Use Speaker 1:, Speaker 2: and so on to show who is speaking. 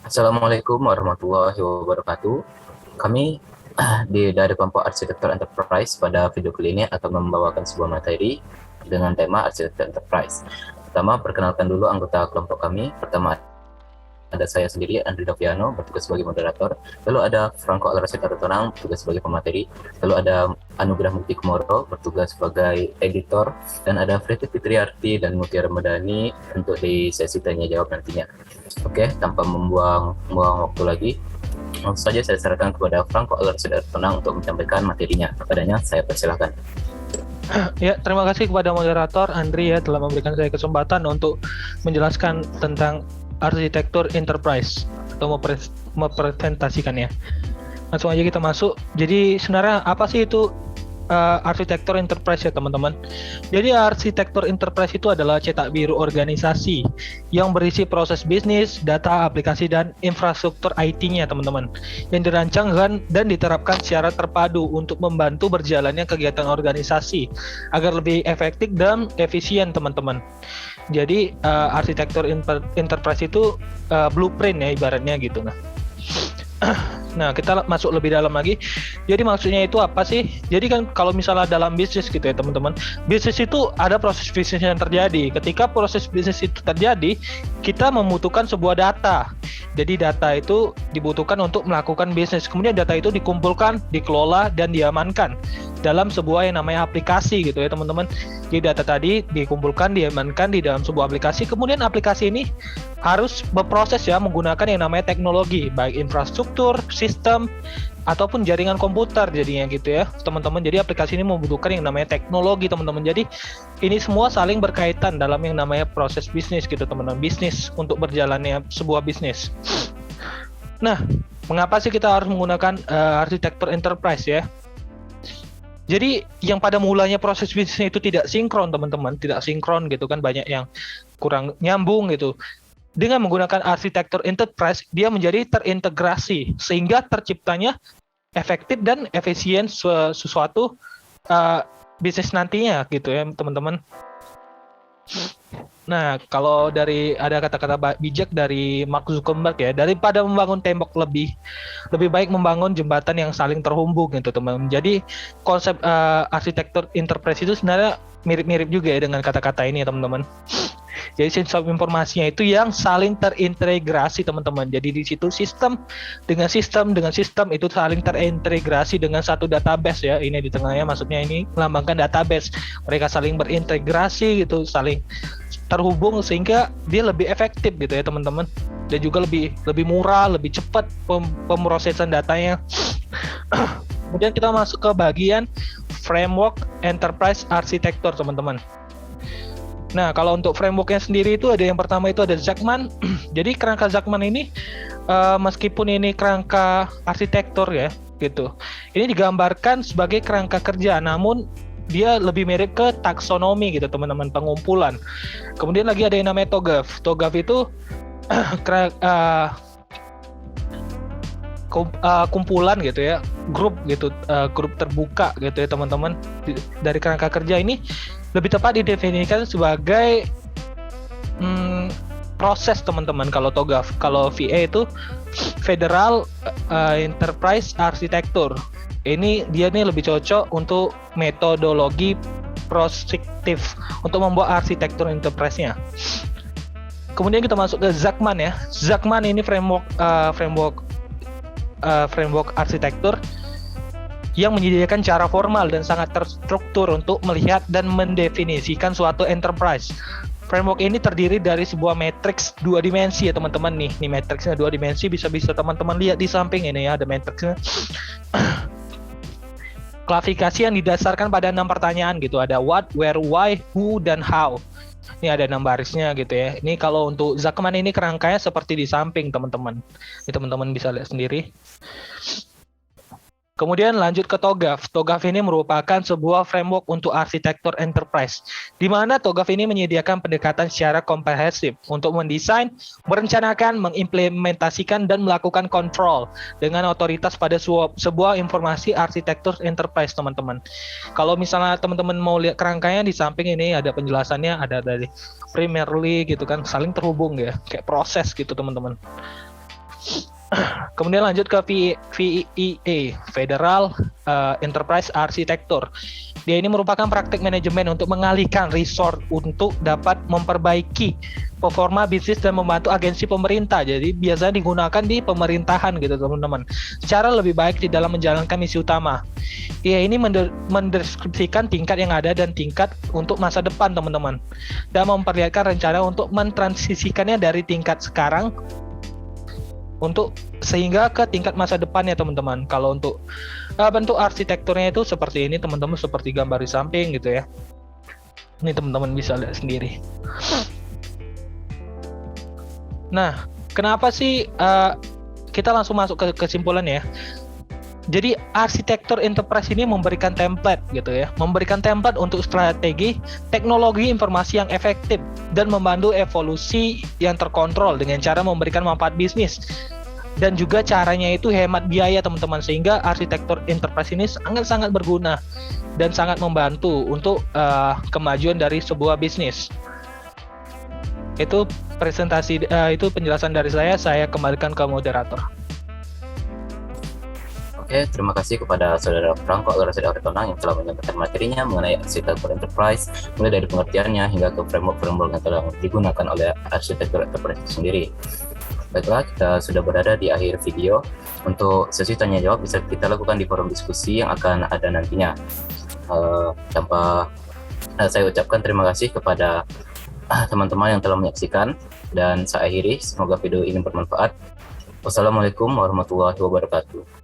Speaker 1: Assalamualaikum warahmatullahi wabarakatuh. Kami dari kelompok Arsitektur Enterprise pada video kali ini akan membawakan sebuah materi dengan tema Arsitektur Enterprise. Pertama, perkenalkan dulu anggota kelompok kami. Pertama, ada saya sendiri, Andri Daviano, bertugas sebagai moderator. Lalu ada Franco Alrashid Arutonang, bertugas sebagai pemateri. Lalu ada Anugrah Mukti Kumoro, bertugas sebagai editor. Dan ada Friti Fitriarti dan Mutiara Medani untuk di sesi tanya jawab nantinya. Oke, tanpa membuang waktu lagi, langsung saja saya serahkan kepada Franco Alrashid Arutonang untuk menyampaikan materinya. Kepadanya, saya persilahkan.
Speaker 2: Ya, terima kasih kepada moderator Andri ya telah memberikan saya kesempatan untuk menjelaskan tentang arsitektur enterprise atau mempresentasikannya. Langsung aja kita masuk. Jadi sebenarnya apa sih itu arsitektur enterprise ya teman-teman? Jadi arsitektur enterprise itu adalah cetak biru organisasi yang berisi proses bisnis, data, aplikasi, dan infrastruktur IT-nya teman-teman, yang dirancang dan diterapkan secara terpadu untuk membantu berjalannya kegiatan organisasi agar lebih efektif dan efisien teman-teman. Jadi arsitektur enterprise itu blueprint ya ibaratnya gitu. Nah, kita masuk lebih dalam lagi. Jadi maksudnya itu apa sih? Jadi kan kalau misalnya dalam bisnis gitu ya teman-teman, bisnis itu ada proses bisnis yang terjadi. Ketika proses bisnis itu terjadi, kita membutuhkan sebuah data. Jadi data itu dibutuhkan untuk melakukan bisnis. Kemudian data itu dikumpulkan, dikelola, dan diamankan dalam sebuah yang namanya aplikasi gitu ya teman-teman. Jadi data tadi dikumpulkan, diamankan di dalam sebuah aplikasi. Kemudian aplikasi ini harus berproses ya menggunakan yang namanya teknologi, baik infrastruktur, sistem, ataupun jaringan komputer jadinya gitu ya teman-teman. Jadi aplikasi ini membutuhkan yang namanya teknologi teman-teman. Jadi ini semua saling berkaitan dalam yang namanya proses bisnis gitu teman-teman. Bisnis untuk berjalannya sebuah bisnis. Nah, mengapa sih kita harus menggunakan arsitektur enterprise ya? Jadi yang pada mulanya proses bisnis itu tidak sinkron teman-teman, tidak sinkron gitu kan, banyak yang kurang nyambung gitu. Dengan menggunakan arsitektur enterprise, dia menjadi terintegrasi sehingga terciptanya efektif dan efisien sesuatu bisnis nantinya gitu ya teman-teman. Nah, kalau dari ada kata-kata bijak dari Mark Zuckerberg ya, daripada membangun tembok lebih baik membangun jembatan yang saling terhubung gitu teman-teman. Jadi konsep arsitektur enterprise itu sebenarnya mirip-mirip juga ya dengan kata-kata ini ya teman-teman. Jadi sistem informasinya itu yang saling terintegrasi teman-teman. Jadi di situ sistem dengan sistem itu saling terintegrasi dengan satu database ya. Ini di tengahnya maksudnya ini melambangkan database. Mereka saling berintegrasi gitu, saling terhubung sehingga dia lebih efektif gitu ya teman-teman. Dan juga lebih murah, lebih cepat pemrosesan datanya. Kemudian kita masuk ke bagian framework enterprise architecture teman-teman. Nah, kalau untuk frameworknya sendiri itu ada yang pertama itu ada Zachman. Jadi kerangka Zachman ini meskipun ini kerangka arsitektur ya gitu, ini digambarkan sebagai kerangka kerja, namun dia lebih mirip ke taksonomi gitu teman-teman, pengumpulan. Kemudian lagi ada yang namanya TOGAF. TOGAF itu kumpulan gitu ya, grup gitu, grup terbuka gitu ya teman-teman. Dari kerangka kerja ini lebih tepat didefinisikan sebagai proses teman-teman kalau TOGAF. Kalau VA itu Federal Enterprise Architecture. Ini dia nih lebih cocok untuk metodologi prospektif untuk membuat arsitektur enterprise-nya. Kemudian kita masuk ke Zachman ya. Zachman ini framework arsitektur yang menyediakan cara formal dan sangat terstruktur untuk melihat dan mendefinisikan suatu enterprise. Framework ini terdiri dari sebuah matriks 2 dimensi ya teman-teman nih. Ini matriksnya 2 dimensi, bisa teman-teman lihat di samping ini ya, ada matriksnya. Klasifikasi yang didasarkan pada 6 pertanyaan gitu. Ada what, where, why, who, dan how. Ini ada 6 barisnya gitu ya. Ini kalau untuk Zachman ini kerangkanya seperti di samping teman-teman. Ini teman-teman bisa lihat sendiri. Kemudian lanjut ke TOGAF. TOGAF ini merupakan sebuah framework untuk arsitektur enterprise, di mana TOGAF ini menyediakan pendekatan secara komprehensif untuk mendesain, merencanakan, mengimplementasikan, dan melakukan kontrol dengan otoritas pada sebuah informasi arsitektur enterprise, teman-teman. Kalau misalnya teman-teman mau lihat kerangkanya di samping ini ada penjelasannya, ada dari primarily gitu kan, saling terhubung ya, kayak proses gitu teman-teman. Kemudian lanjut ke VEA, Federal Enterprise Architecture. Dia ini merupakan praktik manajemen untuk mengalihkan resource untuk dapat memperbaiki performa bisnis dan membantu agensi pemerintah. Jadi biasanya digunakan di pemerintahan gitu teman-teman. Secara lebih baik di dalam menjalankan misi utama. Ia ini mendeskripsikan tingkat yang ada dan tingkat untuk masa depan teman-teman. Dan memperlihatkan rencana untuk mentransisikannya dari tingkat sekarang untuk sehingga ke tingkat masa depannya teman-teman. Kalau untuk bentuk arsitekturnya itu seperti ini teman-teman, seperti gambar di samping gitu ya. Ini teman-teman bisa lihat sendiri. Nah, kenapa sih kita langsung masuk ke kesimpulan ya? Jadi arsitektur enterprise ini memberikan template gitu ya, memberikan template untuk strategi teknologi informasi yang efektif dan membantu evolusi yang terkontrol dengan cara memberikan manfaat bisnis. Dan juga caranya itu hemat biaya teman-teman, sehingga arsitektur enterprise ini sangat-sangat berguna dan sangat membantu untuk kemajuan dari sebuah bisnis. Itu presentasi, itu penjelasan dari saya kembalikan ke moderator.
Speaker 1: Oke, terima kasih kepada Saudara Franco Alrashid Aritonang yang telah menyampaikan materinya mengenai arsitektur enterprise, mulai dari pengertiannya hingga ke framework yang telah digunakan oleh arsitektur enterprise itu sendiri. Baiklah, kita sudah berada di akhir video. Untuk sesi tanya jawab bisa kita lakukan di forum diskusi yang akan ada nantinya. Saya ucapkan terima kasih kepada teman-teman yang telah menyaksikan, dan saya akhiri. Semoga video ini bermanfaat. Wassalamualaikum warahmatullahi wabarakatuh.